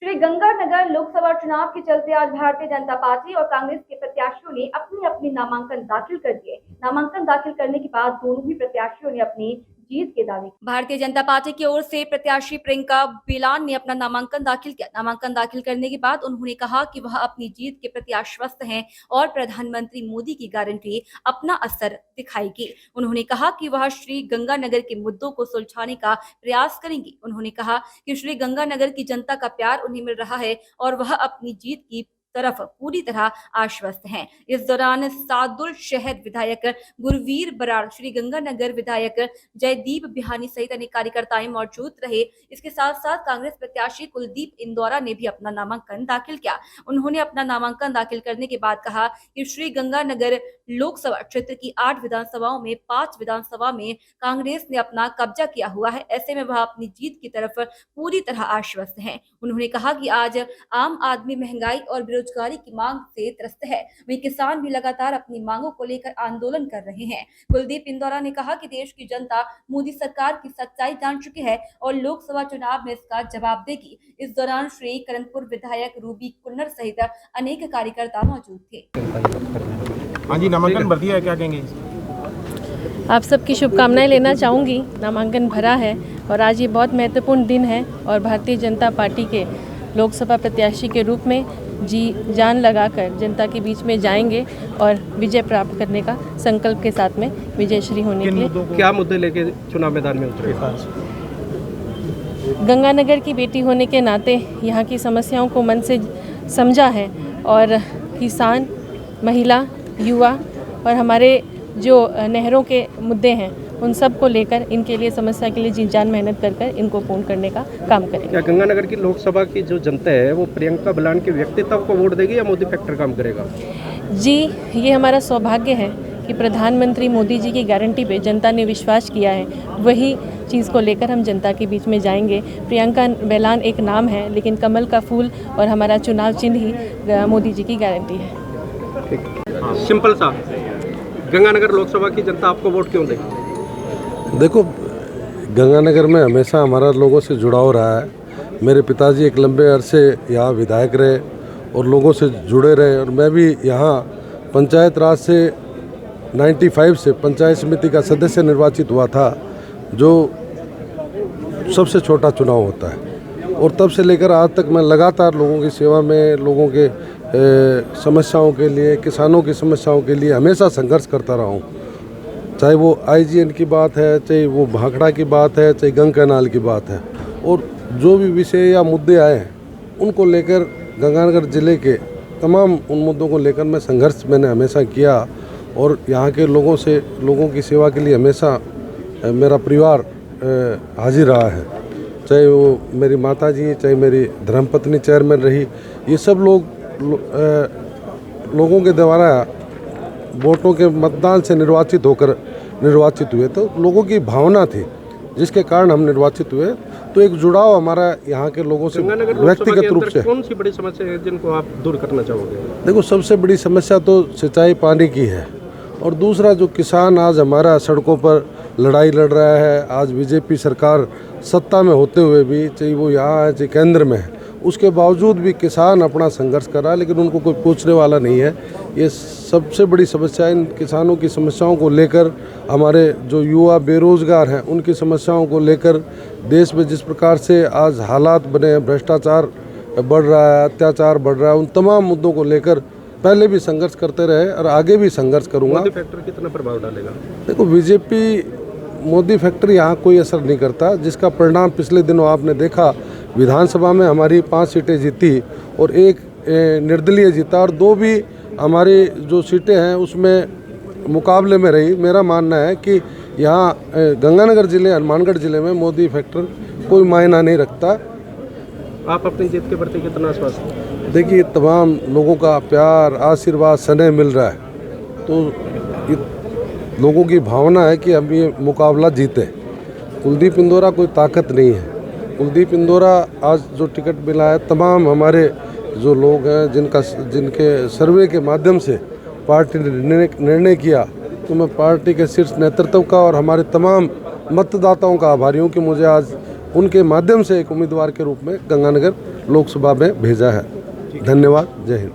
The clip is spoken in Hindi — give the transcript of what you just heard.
श्री गंगानगर लोकसभा चुनाव के चलते आज भारतीय जनता पार्टी और कांग्रेस के प्रत्याशियों ने अपने अपने नामांकन दाखिल कर दिए। नामांकन दाखिल करने के बाद दोनों ही प्रत्याशियों ने अपनी जीत के दावे किए। भारतीय जनता पार्टी की ओर से प्रत्याशी प्रियंका बिलान ने अपना नामांकन दाखिल किया। नामांकन दाखिल करने के बाद उन्होंने कहा कि वह अपनी जीत के प्रति आश्वस्त हैं और प्रधानमंत्री मोदी की गारंटी अपना असर दिखाएगी। उन्होंने कहा कि वह श्री गंगानगर के मुद्दों को सुलझाने का प्रयास करेंगी। उन्होंने कहा कि श्री गंगानगर की जनता का प्यार उन्हें मिल रहा है और वह अपनी जीत की तरफ पूरी तरह आश्वस्त हैं। इस दौरान सादुल शहर विधायक गुरवीर बराड़, श्री गंगानगर विधायक जयदीप बिहानी सहित अनेक कार्यकर्ताएं मौजूद रहे। इसके साथ साथ कांग्रेस प्रत्याशी कुलदीप इंदौरा ने भी अपना नामांकन दाखिल किया। उन्होंने अपना नामांकन दाखिल करने के बाद कहा कि श्री गंगानगर लोकसभा क्षेत्र की 8 विधानसभाओं में 5 विधानसभा में कांग्रेस ने अपना कब्जा किया हुआ है। ऐसे में वह अपनी जीत की तरफ पूरी तरह आश्वस्त हैं। उन्होंने कहा कि आज आम आदमी महंगाई और बेरोजगारी की मांग से त्रस्त है। वहीं किसान भी लगातार अपनी मांगों को लेकर आंदोलन कर रहे हैं। कुलदीप इंदौरा ने कहा कि देश की जनता मोदी सरकार की सच्चाई जान चुकी है और लोकसभा चुनाव में इसका जवाब देगी। इस दौरान श्री करणपुर विधायक रूबी कुन्नर सहित अनेक कार्यकर्ता मौजूद थे। हाँ जी, नामांकन भर दिया है, क्या कहेंगे? आप सबकी शुभकामनाएं लेना चाहूँगी। नामांकन भरा है और आज ये बहुत महत्वपूर्ण दिन है और भारतीय जनता पार्टी के लोकसभा प्रत्याशी के रूप में जी जान लगाकर जनता के बीच में जाएंगे और विजय प्राप्त करने का संकल्प के साथ में विजयश्री होने के लिए। क्या मुद्दे लेके चुनाव मैदान में उतरे? गंगानगर की बेटी होने के नाते यहाँ की समस्याओं को मन से समझा है और किसान, महिला, युवा और हमारे जो नहरों के मुद्दे हैं उन सब को लेकर इनके लिए समस्या के लिए जी जान मेहनत कर इनको पूर्ण करने का काम करेंगे। क्या गंगानगर की लोकसभा की जो जनता है वो प्रियंका बिलान के व्यक्तित्व को वोट देगी या मोदी फैक्टर काम करेगा? जी, ये हमारा सौभाग्य है कि प्रधानमंत्री मोदी जी की गारंटी पे जनता ने विश्वास किया है। वही चीज़ को लेकर हम जनता के बीच में जाएंगे। प्रियंका बिलान एक नाम है, लेकिन कमल का फूल और हमारा चुनाव चिन्ह ही मोदी जी की गारंटी है। सिंपल सा, गंगानगर लोकसभा की जनता आपको वोट क्यों देगी? देखो, गंगानगर में हमेशा हमारा लोगों से जुड़ाव रहा है। मेरे पिताजी एक लंबे अरसे यहाँ विधायक रहे और लोगों से जुड़े रहे और मैं भी यहाँ पंचायत राज से 95 से पंचायत समिति का सदस्य निर्वाचित हुआ था, जो सबसे छोटा चुनाव होता है। और तब से लेकर आज तक मैं लगातार लोगों की सेवा में, लोगों के समस्याओं के लिए, किसानों की समस्याओं के लिए हमेशा संघर्ष करता रहा हूँ। चाहे वो आईजीएन की बात है, चाहे वो भाखड़ा की बात है, चाहे गंग कैनाल की बात है, और जो भी विषय या मुद्दे आए हैं उनको लेकर गंगानगर ज़िले के तमाम उन मुद्दों को लेकर मैं संघर्ष मैंने हमेशा किया और यहाँ के लोगों से, लोगों की सेवा के लिए हमेशा मेरा परिवार हाजिर रहा है। चाहे वो मेरी माता जी, चाहे मेरी धर्मपत्नी चेयरमैन रही, ये सब लोगों के द्वारा वोटों के मतदान से निर्वाचित हुए। तो लोगों की भावना थी जिसके कारण हम निर्वाचित हुए। तो एक जुड़ाव हमारा यहाँ के लोगों से व्यक्तिगत रूप से। कौन सी बड़ी समस्या है जिनको आप दूर करना चाहोगे? देखो, सबसे बड़ी समस्या तो सिंचाई पानी की है और दूसरा जो किसान आज हमारा सड़कों पर लड़ाई लड़ रहा है। आज बीजेपी सरकार सत्ता में होते हुए भी, चाहे वो यहाँ है चाहे केंद्र में है, उसके बावजूद भी किसान अपना संघर्ष कर रहा है, लेकिन उनको कोई पूछने वाला नहीं है। ये सबसे बड़ी समस्या, इन किसानों की समस्याओं को लेकर हमारे जो युवा बेरोजगार हैं उनकी समस्याओं को लेकर देश में जिस प्रकार से आज हालात बने हैं, भ्रष्टाचार बढ़ रहा है, अत्याचार बढ़ रहा है, उन तमाम मुद्दों को लेकर पहले भी संघर्ष करते रहे और आगे भी संघर्ष करूँगा। मोदी फैक्टर कितना प्रभाव डालेगा? देखो, बीजेपी मोदी फैक्टर यहाँ कोई असर नहीं करता, जिसका परिणाम पिछले दिनों आपने देखा। विधानसभा में हमारी 5 सीटें जीती और 1 निर्दलीय जीता और 2 भी हमारी जो सीटें हैं उसमें मुकाबले में रही। मेरा मानना है कि यहाँ गंगानगर ज़िले, हनुमानगढ़ ज़िले में मोदी फैक्टर कोई मायना नहीं रखता। आप अपनी जीत के प्रति कितना आश्वस्त हैं? देखिए, तमाम लोगों का प्यार, आशीर्वाद, स्नेह मिल रहा है, तो लोगों की भावना है कि हम ये मुकाबला जीते। कुलदीप इंदौरा कोई ताकत नहीं है। कुलदीप इंदौरा आज जो टिकट मिला है, तमाम हमारे जो लोग हैं जिनके सर्वे के माध्यम से पार्टी ने निर्णय किया, तो मैं पार्टी के शीर्ष नेतृत्व का और हमारे तमाम मतदाताओं का आभारी हूँ कि मुझे आज उनके माध्यम से एक उम्मीदवार के रूप में गंगानगर लोकसभा में भेजा है। धन्यवाद। जय हिंद।